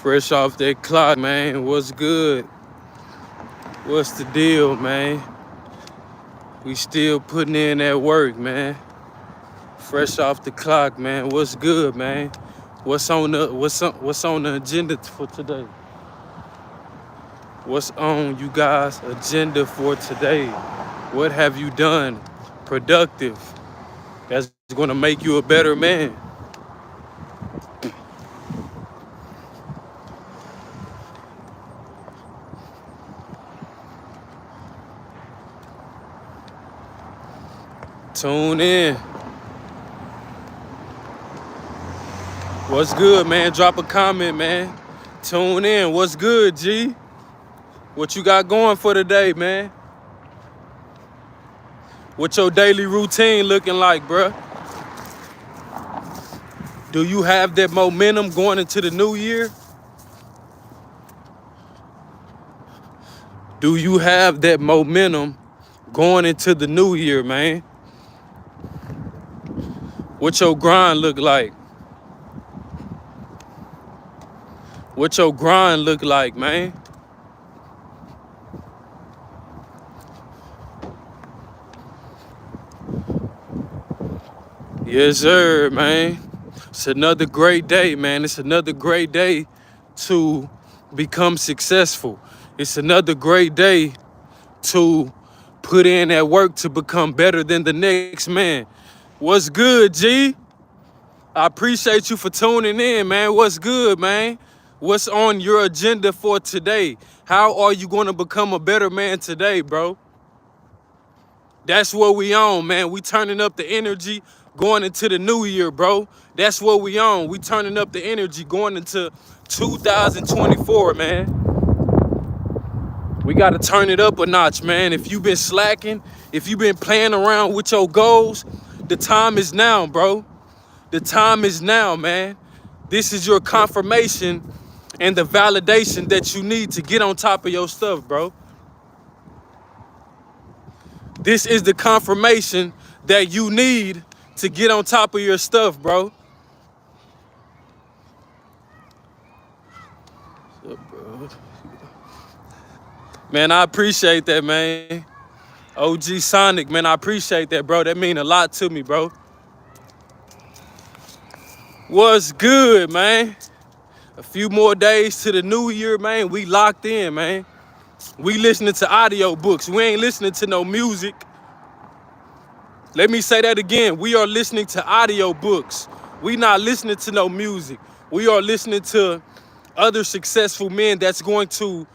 Fresh off that clock, man. What's good? What's the deal, man? We still putting in that work, man. Fresh off the clock, man. What's good, man? What's on the agenda for today? What's on you guys' agenda for today? What have you done productive that's gonna make you a better man? Tune in. What's good, man? Drop a comment, man. Tune in. What's good, G? What you got going for today, man? What your daily routine looking like, bruh? Do you have that momentum going into the new year? Do you have that momentum going into the new year, man? What your grind look like? What your grind look like, man? Yes, sir, man. It's another great day, man. It's another great day to become successful. It's another great day to put in that work to become better than the next man. What's good, G? I appreciate you for tuning in, man. What's good, man? What's on your agenda for today? How are you going to become a better man today, bro? That's what we on, man. We turning up the energy going into the new year, bro. That's what we on. We turning up the energy going into 2024, man. We got to turn it up a notch, man. If you've been slacking, if you've been playing around with your goals, the time is now, bro. The time is now, man. This is your confirmation and the validation that you need to get on top of your stuff, bro. This is the confirmation that you need to get on top of your stuff, bro. What's up, bro? Man, I appreciate that, man. OG Sonic, man, I appreciate that, bro. That mean a lot to me, bro. What's good, man? A few more days to the new year, man. We locked in, man. We listening to audio books. We ain't listening to no music. Let me say that again. We are listening to audio books. We not listening to no music. We are listening to other successful men that's going to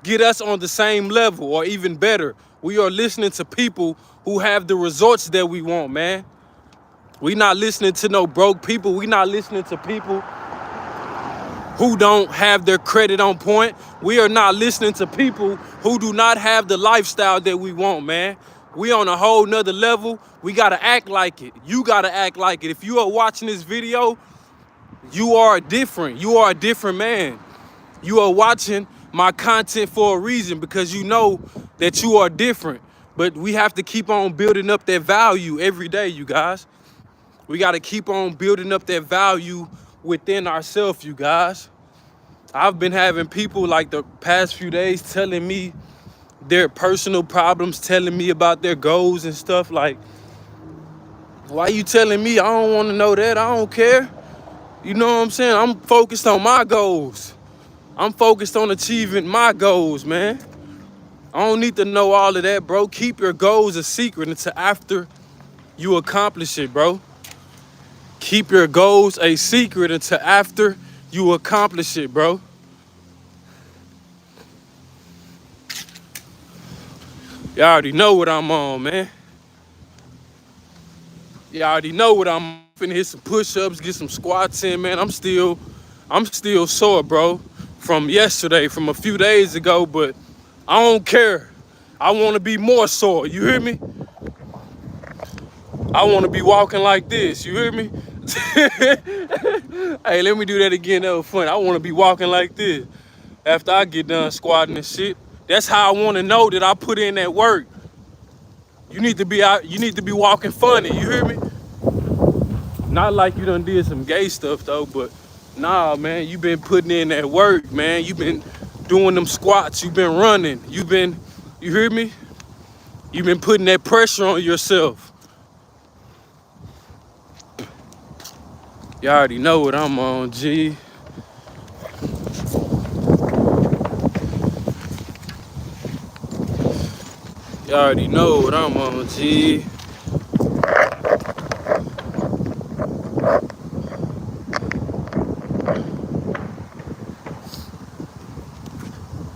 get us on the same level or even better. We are listening to people who have the results that we want, man. We not listening to no broke people. We not listening to people who don't have their credit on point. We are not listening to people who do not have the lifestyle that we want, man. We on a whole nother level. We gotta act like it. You gotta act like it. If you are watching this video, you are different. You are a different man. You are watching my content for a reason because you know that you are different. But we have to keep on building up that value every day, you guys. We got to keep on building up that value within ourselves, you guys. I've been having people like the past few days telling me their personal problems, telling me about their goals and stuff. Like, why you telling me? I don't want to know that. I don't care. You know what I'm saying? I'm focused on my goals. I'm focused on achieving my goals, man. I don't need to know all of that, bro. Keep your goals a secret until after you accomplish it, bro. Keep your goals a secret until after you accomplish it, bro. Y'all already know what I'm on, man. Y'all already know what I'm finna hit some push-ups, get some squats in, man. I'm still sore, bro, from yesterday, from a few days ago, but I don't care. I want to be more sore, you hear me? I want to be walking like this, you hear me? Hey, let me do that again. That was fun. I want to be walking like this after I get done squatting and shit. That's how I want to know that I put in that work. You need to be out. You need to be walking funny. You hear me? Not like you done did some gay stuff though, but Nah, man, you been putting in that work, man. You been doing them squats. You been running. You hear me? You been putting that pressure on yourself. You already know what I'm on, G. You already know what I'm on, G.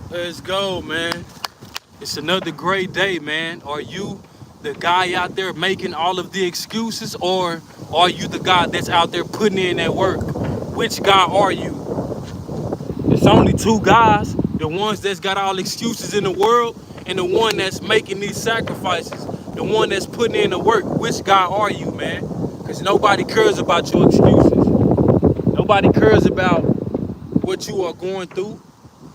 Let's go, man. It's another great day, man. Are you the guy out there making all of the excuses, or are you the guy that's out there putting in that work? Which guy are you? It's only two guys, the ones that's got all excuses in the world and the one that's making these sacrifices, the one that's putting in the work. Which guy are you, man? Because nobody cares about your excuses. Nobody cares about what you are going through.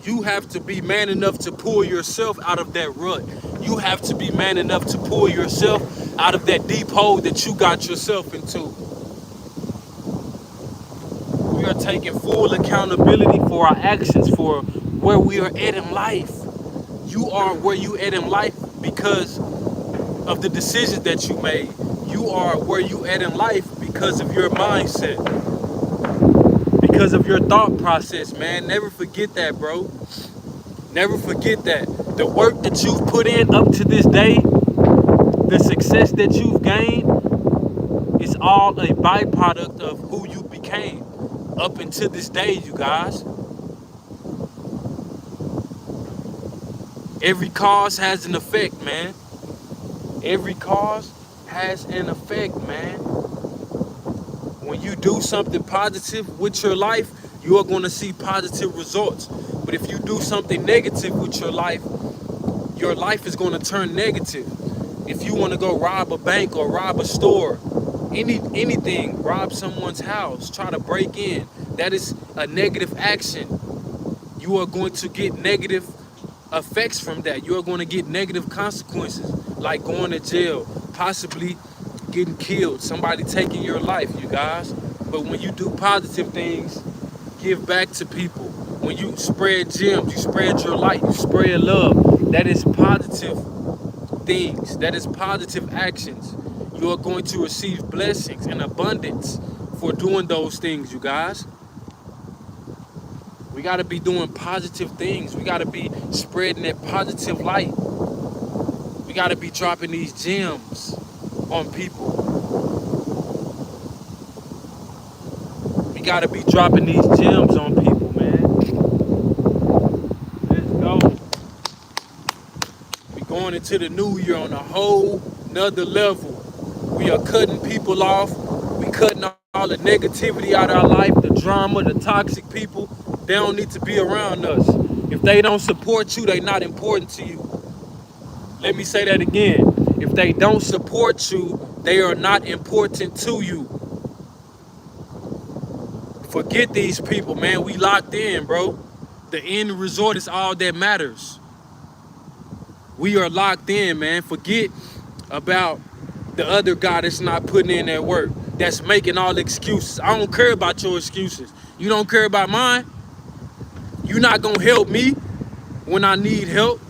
You have to be man enough to pull yourself out of that rut. You have to be man enough to pull yourself out of that deep hole that you got yourself into. We are taking full accountability for our actions, for where we are at in life. You are where you at in life because of the decisions that you made. You are where you at in life because of your mindset, because of your thought process, man. Never forget that, bro. Never forget that. The work that you've put in up to this day, the success that you've gained, is all a byproduct of who you became up until this day, you guys. Every cause has an effect, man. Every cause has an effect, man. When you do something positive with your life, you are going to see positive results. But if you do something negative with your life is going to turn negative. If you want to go rob a bank or rob a store, anything, rob someone's house, try to break in, that is a negative action. You are going to get negative effects from that. You are going to get negative consequences, like going to jail, possibly getting killed, somebody taking your life, you guys. But when you do positive things, give back to people. When you spread gems, you spread your light, you spread love. That is positive things. That is positive actions. You are going to receive blessings and abundance for doing those things, you guys. We got to be doing positive things. We got to be spreading that positive light. We got to be dropping these gems on people. We got to be dropping these gems on people, man. Let's go. We going into the new year on a whole nother level. We are cutting people off. We cutting all the negativity out of our life, the drama, the toxic people. They don't need to be around us. If they don't support you, they're not important to you. Let me say that again. If they don't support you, they are not important to you. Forget these people, man. We locked in, bro. The end result is all that matters. We are locked in, man. Forget about the other guy that's not putting in that work, that's making all the excuses. I don't care about your excuses. You don't care about mine. You're not gonna help me when I need help.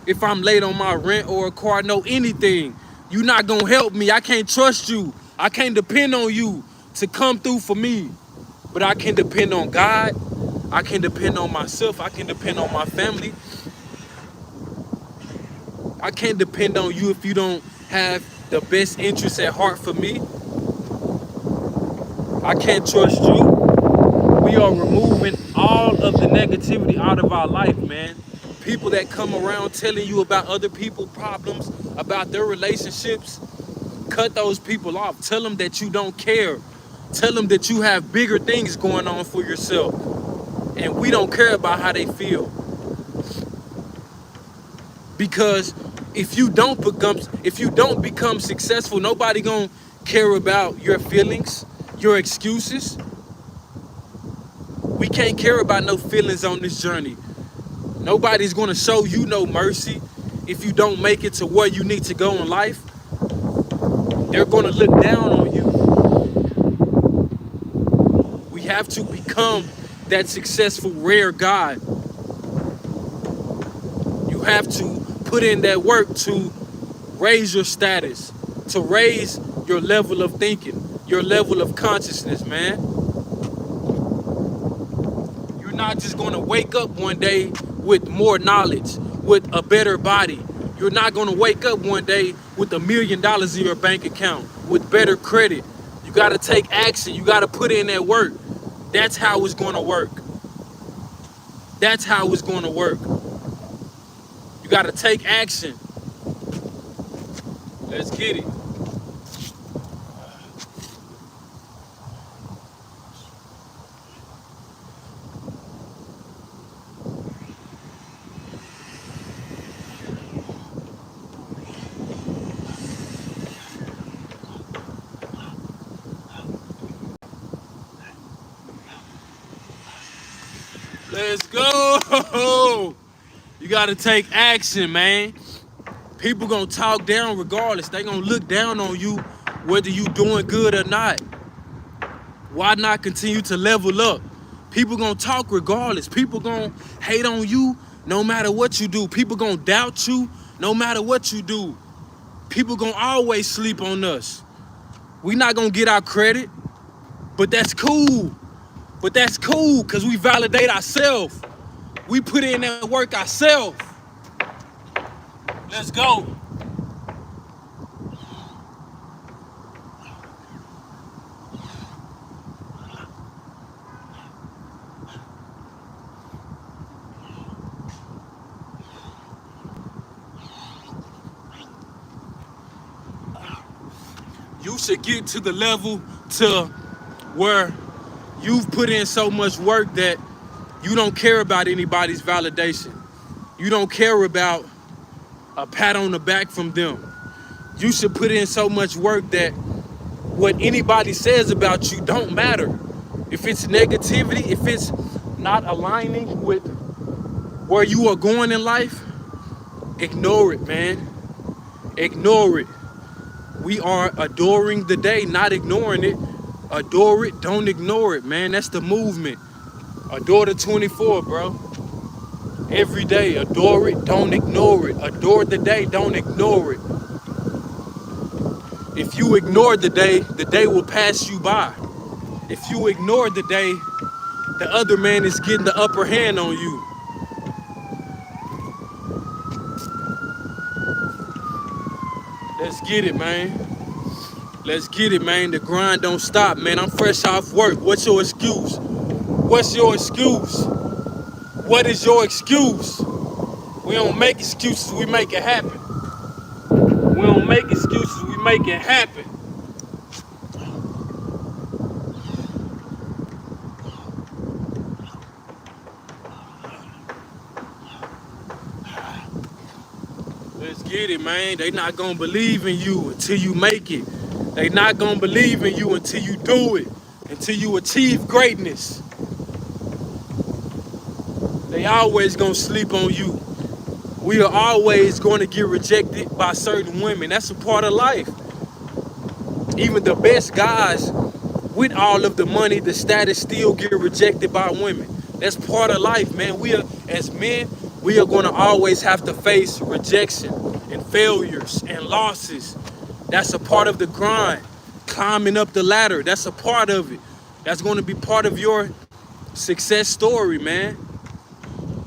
If I'm late on my rent or a car, no anything, you're not gonna help me. I can't trust you. I can't depend on you to come through for me. But I can depend on God. I can depend on myself. I can depend on my family. I can't depend on you if you don't have the best interests at heart for me. I can't trust you. We are removing all of the negativity out of our life, man. People that come around telling you about other people's problems, about their relationships, cut those people off. Tell them that you don't care. Tell them that you have bigger things going on for yourself. And we don't care about how they feel. Because if you don't become successful, nobody gonna care about your feelings, your excuses. We can't care about no feelings on this journey. Nobody's gonna show you no mercy if you don't make it to where you need to go in life. They're gonna look down on you. We have to become that successful, rare guy. You have to put in that work to raise your status, to raise your level of thinking, your level of consciousness, man. You're not just gonna wake up one day with more knowledge, with a better body. You're not gonna wake up one day with $1 million in your bank account, with better credit. You gotta take action. You gotta put in that work. That's how it's gonna work. That's how it's gonna work. You gotta take action. Let's get it. Let's go. You gotta take action, man. People gonna talk down regardless. They gonna look down on you whether you doing good or not. Why not continue to level up? People gonna talk regardless. People gonna hate on you no matter what you do. People gonna doubt you no matter what you do. People gonna always sleep on us. We not gonna get our credit, but that's cool. But that's cool because we validate ourselves. We put in that work ourselves. Let's go. You should get to the level to where you've put in so much work that you don't care about anybody's validation. You don't care about a pat on the back from them. You should put in so much work that what anybody says about you don't matter. If it's negativity, if it's not aligning with where you are going in life, ignore it, man. Ignore it. We are adoring the day, not ignoring it. Adore it, don't ignore it, man. That's the movement. Adore the 24, bro. Every day, adore it, don't ignore it. Adore the day, don't ignore it. If you ignore the day will pass you by. If you ignore the day, the other man is getting the upper hand on you. Let's get it, man. Let's get it, man. The grind don't stop, man. I'm fresh off work. What's your excuse? What's your excuse? What is your excuse? We don't make excuses, we make it happen. We don't make excuses, we make it happen. Let's get it, man. They not gonna believe in you until you make it. They not gonna believe in you until you do it, until you achieve greatness. They always gonna sleep on you. We are always going to get rejected by certain women. That's a part of life. Even the best guys with all of the money, the status, still get rejected by women. That's part of life, man. We are, as men, we are going to always have to face rejection and failures and losses. That's a part of the grind. Climbing up the ladder, that's a part of it. That's going to be part of your success story, man.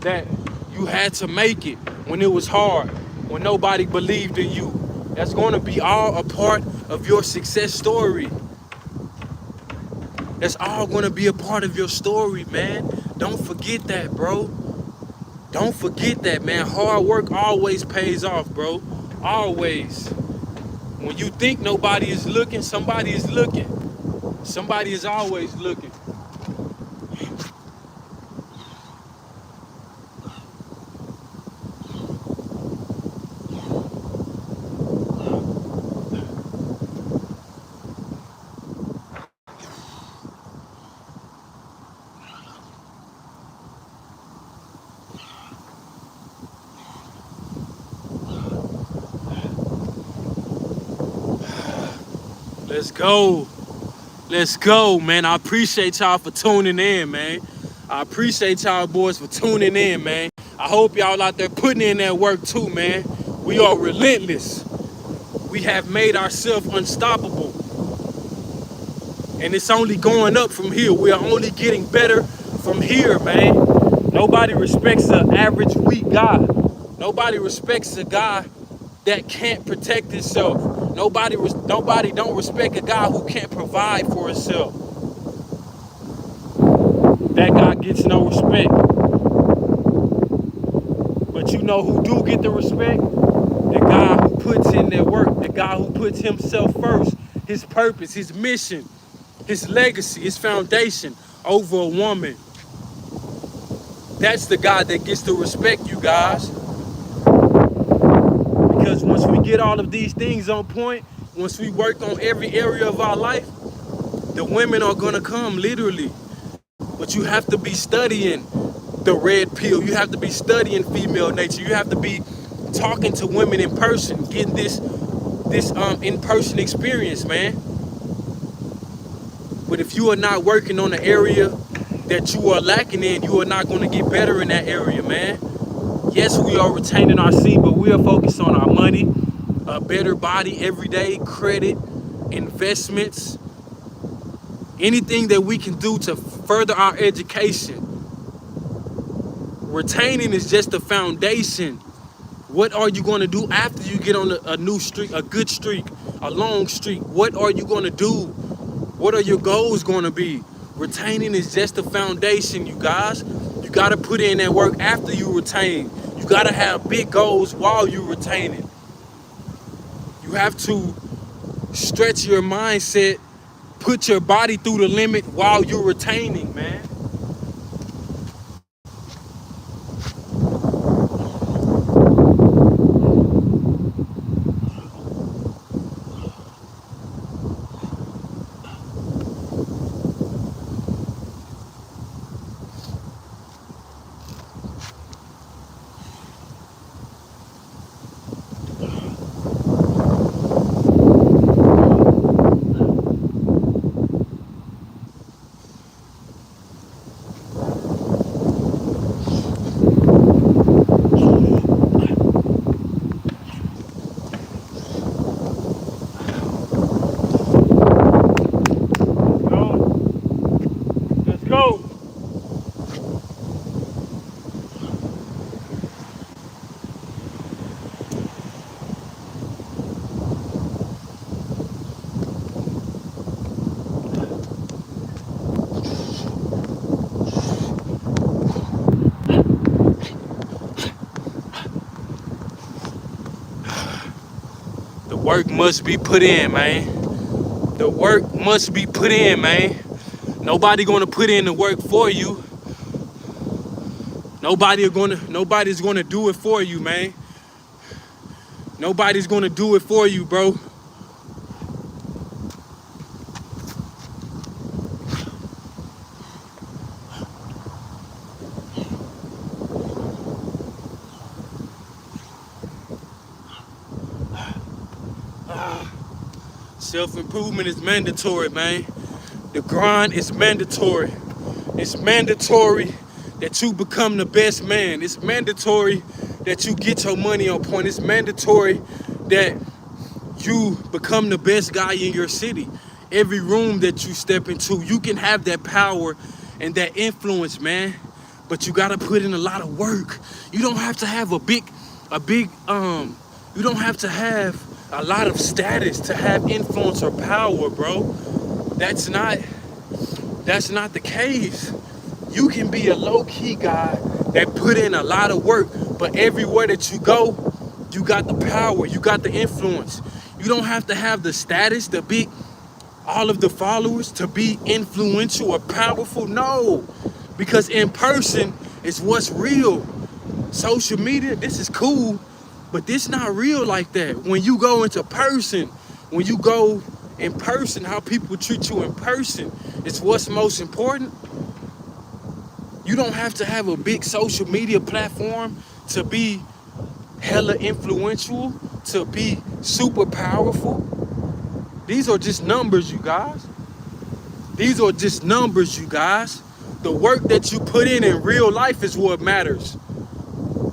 That you had to make it when it was hard, when nobody believed in you. That's going to be all a part of your success story. That's all going to be a part of your story, man. Don't forget that, bro. Don't forget that, man. Hard work always pays off, bro. Always. When you think nobody is looking, somebody is looking. Somebody is always looking. Let's go. Let's go, man. I appreciate y'all for tuning in, man. I appreciate y'all boys for tuning in, man. I hope y'all out there putting in that work too, man. We are relentless. We have made ourselves unstoppable. And it's only going up from here. We are only getting better from here, man. Nobody respects an average weak guy. Nobody respects a guy that can't protect himself. Nobody don't respect a guy who can't provide for himself. That guy gets no respect. But you know who do get the respect? The guy who puts in their work, the guy who puts himself first, his purpose, his mission, his legacy, his foundation over a woman. That's the guy that gets to respect, you guys. Because once we get all of these things on point, once we work on every area of our life, the women are gonna come, literally. But you have to be studying the red pill. You have to be studying female nature. You have to be talking to women in person, getting this in-person experience, man. But if you are not working on the area that you are lacking in, you are not going to get better in that area, man. Yes, we are retaining our seed, but we are focused on our money, a better body every day, credit, investments, anything that we can do to further our education. Retaining is just the foundation. What are you going to do after you get on a new streak, a good streak, a long streak? What are you going to do? What are your goals going to be? Retaining is just the foundation, you guys. You got to put in that work after you retain. You got to have big goals while you retaining. You have to stretch your mindset, put your body through the limit while you're retaining, man. Let's go. The work must be put in, man. The work must be put in, man. Nobody gonna put in the work for you. Nobody's gonna do it for you, man. Nobody's gonna do it for you, bro. Self-improvement is mandatory, man. The grind is mandatory. It's mandatory that you become the best man. It's mandatory that you get your money on point. It's mandatory that you become the best guy in your city. Every room that you step into, you can have that power and that influence, man. But you gotta put in a lot of work. You don't have to have you don't have to have a lot of status to have influence or power, bro. That's not the case. You can be a low-key guy that put in a lot of work, but everywhere that you go, you got the power, you got the influence. You don't have to have the status, all of the followers to be influential or powerful. No, because in person is what's real. Social media, this is cool, but this not real like that. When you go into person, when you go in person, how people treat you in person is what's most important. You don't have to have a big social media platform to be hella influential, to be super powerful. These are just numbers, you guys. These are just numbers, you guys. The work that you put in real life is what matters.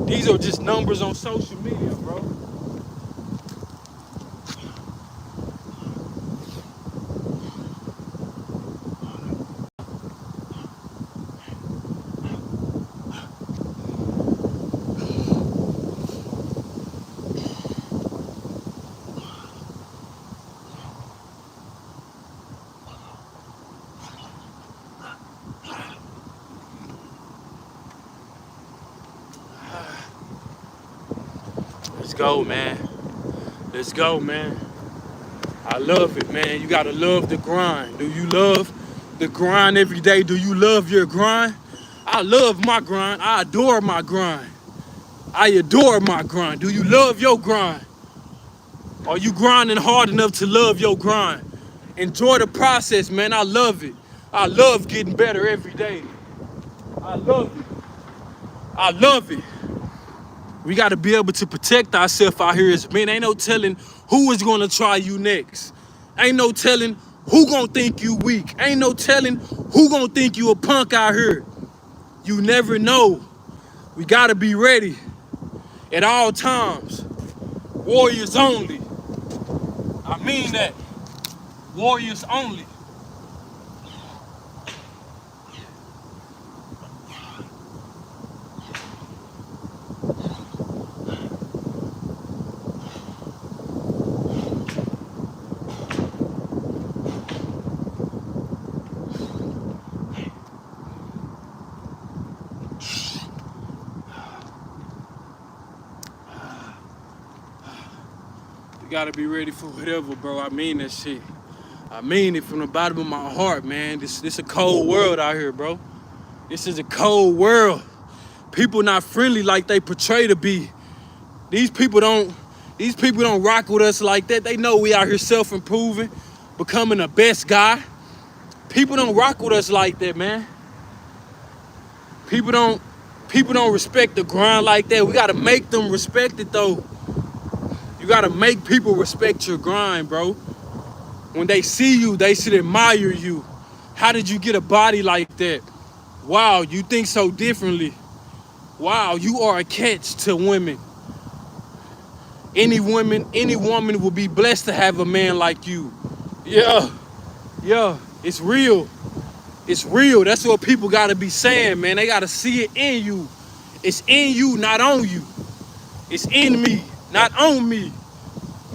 These are just numbers on social media, bro. Let's go, man. Let's go, man. I love it, man. You gotta love the grind. Do you love the grind every day? Do you love your grind? I love my grind. I adore my grind. I adore my grind. Do you love your grind? Are you grinding hard enough to love your grind? Enjoy the process, man. I love it. I love getting better every day. I love it. I love it. We got to be able to protect ourselves out here as men. Ain't no telling who is going to try you next. Ain't no telling who going to think you weak. Ain't no telling who going to think you a punk out here. You never know. We got to be ready at all times. Warriors only. I mean that. Warriors only. You gotta be ready for whatever, bro. I mean that shit. I mean it from the bottom of my heart, man. This a cold world out here, bro. This is a cold world. People not friendly like they portray to be. These people don't rock with us like that. They know we out here self-improving, becoming the best guy. People don't rock with us like that, man. People don't respect the grind like that. We gotta make them respect it though. You gotta make people respect your grind, bro. When they see you, they should admire you. How did you get a body like that? Wow, you think so differently. Wow, you are a catch to women. Any woman will be blessed to have a man like you. Yeah, it's real. It's real. That's what people gotta be saying, man. They gotta see it in you. It's in you, not on you. It's in me, not on me.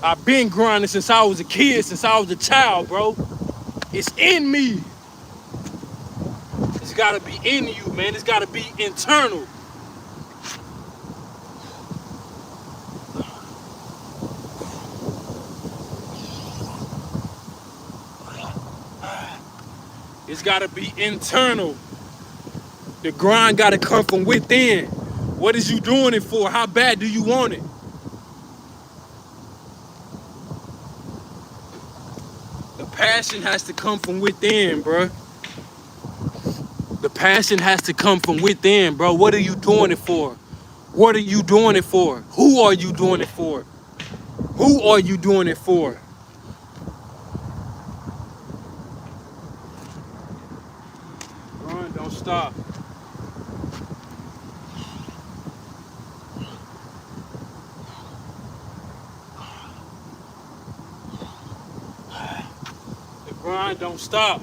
I've been grinding since I was a kid, since I was a child, bro. It's in me. It's gotta be in you, man. It's gotta be internal. It's gotta be internal. The grind gotta come from within. What is you doing it for? How bad do you want it? The passion has to come from within, bro. The passion has to come from within, bro. What are you doing it for? What are you doing it for? Who are you doing it for? Who are you doing it for? Grind don't stop. The grind don't stop.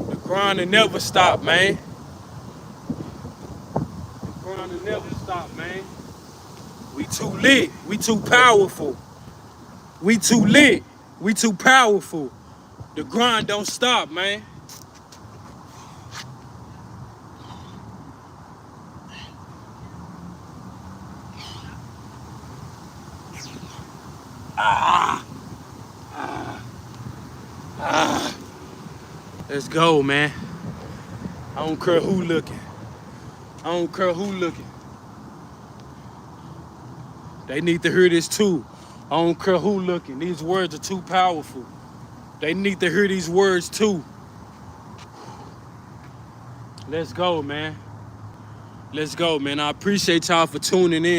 The grind will never stop, man. The grind will never stop, man. We too lit. We too powerful. We too lit. We too powerful. The grind don't stop, man. Let's go, man. I don't care who looking. I don't care who looking. They need to hear this too. I don't care who looking. These words are too powerful. They need to hear these words too. Let's go, man. Let's go, man. I appreciate y'all for tuning in.